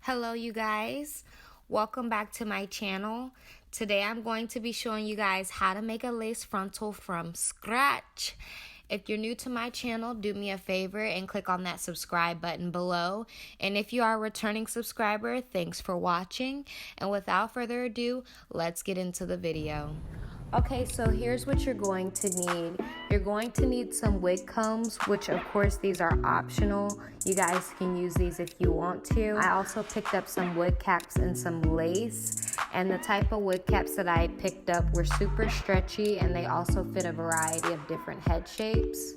Hello you guys, welcome back to my channel. Today I'm going to be showing you guys how to make a lace frontal from scratch. If you're new to my channel, do me a favor and click on that subscribe button below. And if you are a returning subscriber, thanks for watching. And without further ado, let's get into the video. Okay, so here's what you're going to need. You're going to need some wig combs, which of course these are optional. You guys can use these if you want to. I also picked up some wig caps and some lace. And the type of wig caps that I picked up were super stretchy, and they also fit a variety of different head shapes.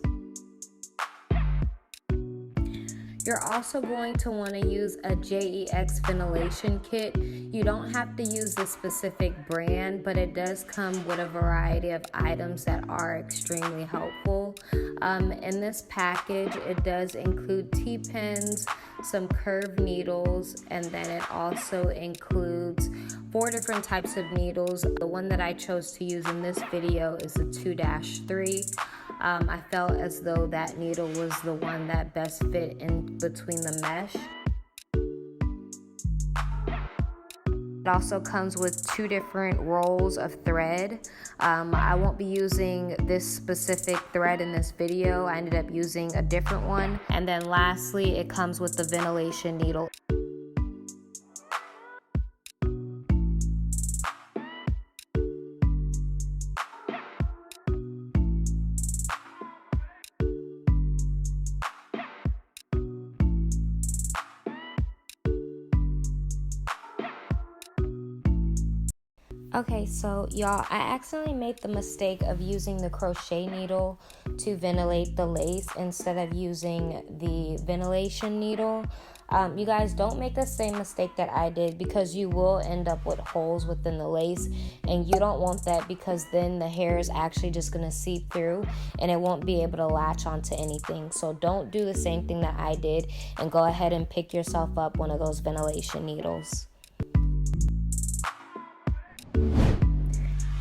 You're also going to want to use a JEX ventilation kit. You don't have to use the specific brand, but it does come with a variety of items that are extremely helpful. In this package, it does include T-pins, some curved needles, and then it also includes 4 different types of needles. The one that I chose to use in this video is the 2-3. I felt as though that needle was the one that best fit in between the mesh. It also comes with 2 different rolls of thread. I won't be using this specific thread in this video. I ended up using a different one. And then lastly, it comes with the ventilation needle. Okay, so y'all, I accidentally made the mistake of using the crochet needle to ventilate the lace instead of using the ventilation needle. You guys, don't make the same mistake that I did, because you will end up with holes within the lace, and you don't want that, because then the hair is actually just going to seep through and it won't be able to latch onto anything. So don't do the same thing that I did and go ahead and pick yourself up one of those ventilation needles.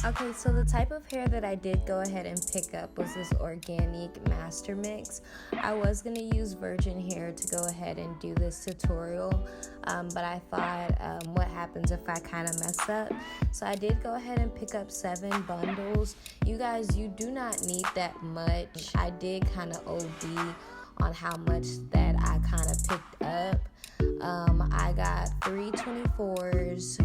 Okay, so the type of hair that I did go ahead and pick up was this organic master mix. I was going to use virgin hair to go ahead and do this tutorial, but I thought, what happens if I kind of mess up? So I did go ahead and pick up 7 bundles. You guys, you do not need that much. I did kind of OD on how much that I kind of picked up. I got 3 24s,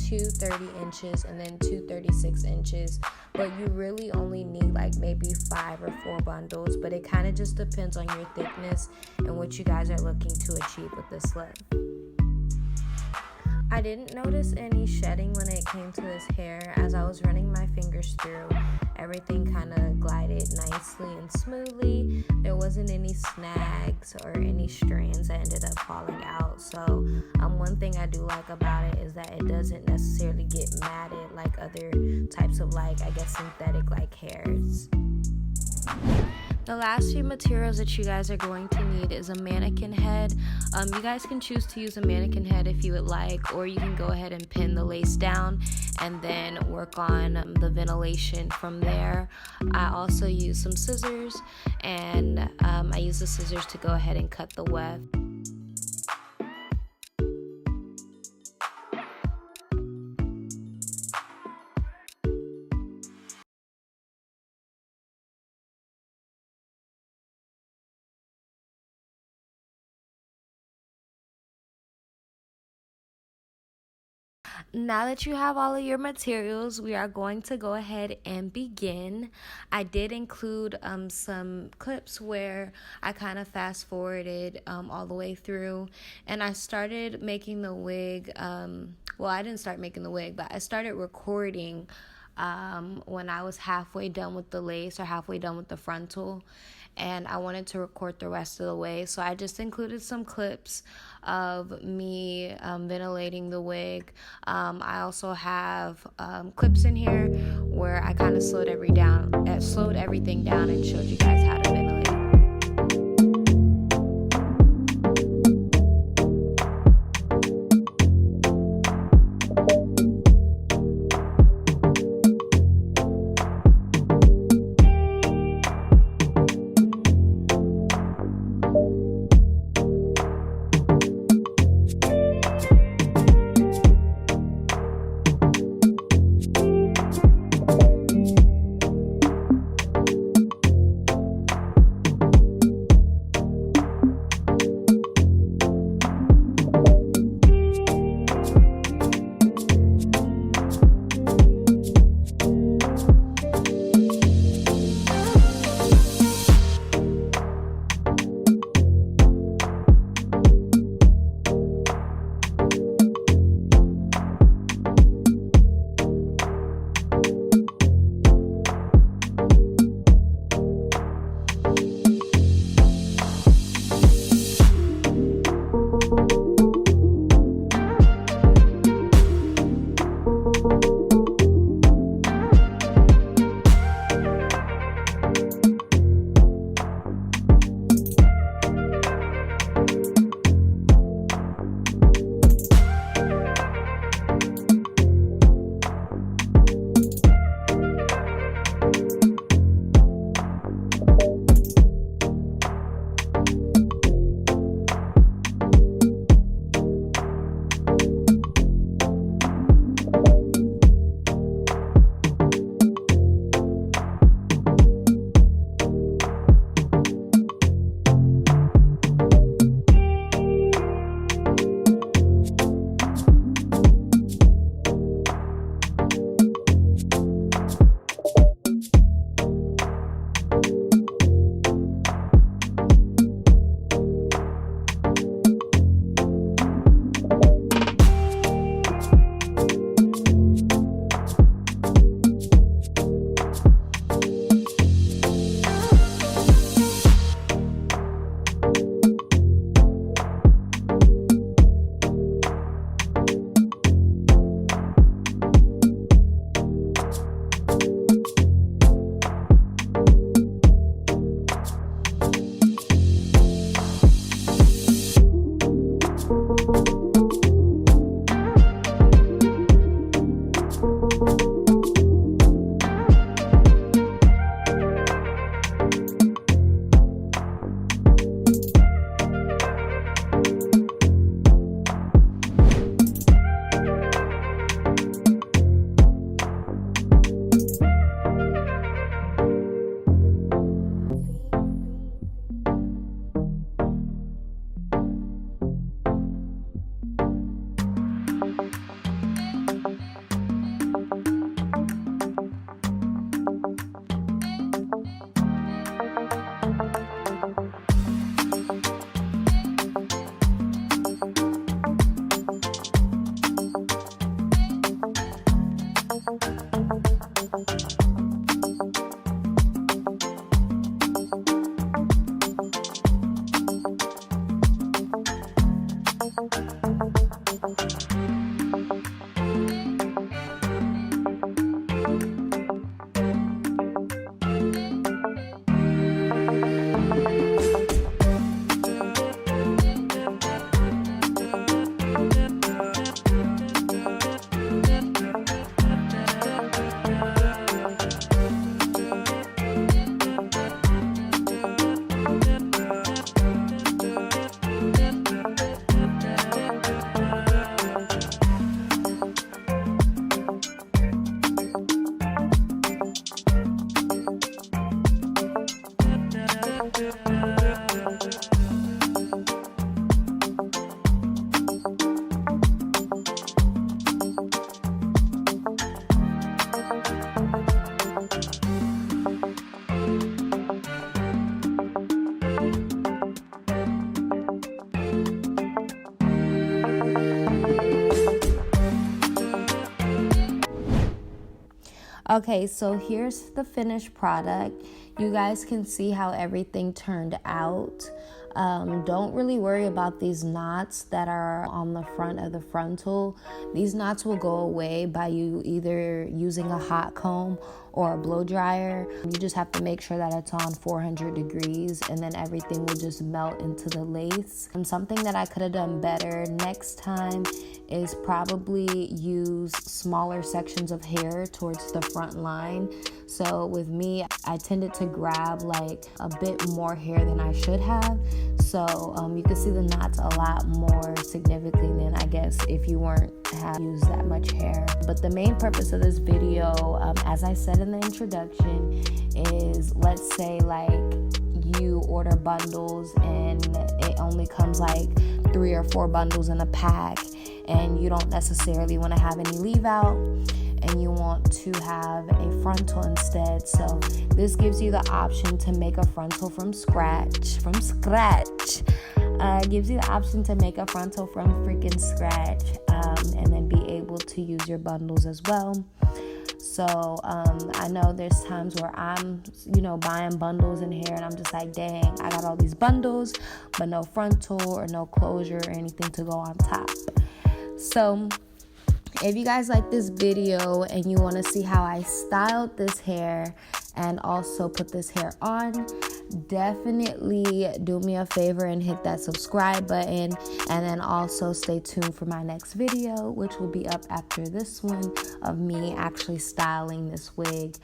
2 30 inches, and then 2 36 inches, but you really only need like maybe 5 or 4 bundles, but it kind of just depends on your thickness and what you guys are looking to achieve with this length. I didn't notice any shedding when it came to this hair. As I was running my fingers through, everything kind of glided nicely and smoothly. There wasn't any snags or any strands that ended up falling out. So one thing I do like about it is that it doesn't necessarily get matted like other types of, like, I guess, synthetic like hairs. The last few materials that you guys are going to need is a mannequin head. You guys can choose to use a mannequin head if you would like, or you can go ahead and pin the lace down and then work on the ventilation from there. I also use some scissors, and I use the scissors to go ahead and cut the weft. Now that you have all of your materials, we are going to go ahead and begin. I did include some clips where I kind of fast forwarded all the way through, and I started making the wig. Well, I didn't start making the wig, but I started recording when I was halfway done with the lace or halfway done with the frontal, and I wanted to record the rest of the way, so I just included some clips of me ventilating the wig. I also have clips in here where I kind of slowed everything down and showed you guys how to ventilate. Okay, so here's the finished product. You guys can see how everything turned out. Don't really worry about these knots that are on the front of the frontal. These knots will go away by you either using a hot comb or a blow dryer. You just have to make sure that it's on 400 degrees and then everything will just melt into the lace. And something that I could have done better next time is probably use smaller sections of hair towards the front line. So with me, I tended to grab like a bit more hair than I should have. So you can see the knots a lot more significantly than I guess if you weren't have used that much hair. But the main purpose of this video, as I said in the introduction, is let's say like you order bundles and it only comes like 3 or 4 bundles in a pack, and you don't necessarily want to have any leave out and you want to have a frontal instead. So this gives you the option to make a frontal from scratch. Gives you the option to make a frontal from freaking scratch, and then be able to use your bundles as well. So I know there's times where I'm, buying bundles in hair and I'm just like, dang, I got all these bundles, but no frontal or no closure or anything to go on top. So if you guys like this video and you want to see how I styled this hair and also put this hair on, definitely do me a favor and hit that subscribe button, and then also stay tuned for my next video, which will be up after this one of me actually styling this wig.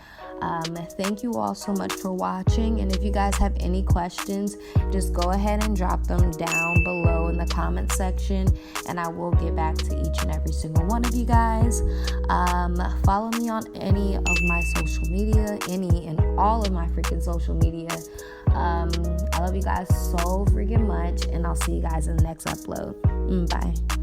Thank you all so much for watching, and if you guys have any questions, just go ahead and drop them down below in the comment section and I will get back to each and every single one of you guys. Follow me on any of my social media, any and all of my freaking social media. I love you guys so freaking much, and I'll see you guys in the next upload. Bye.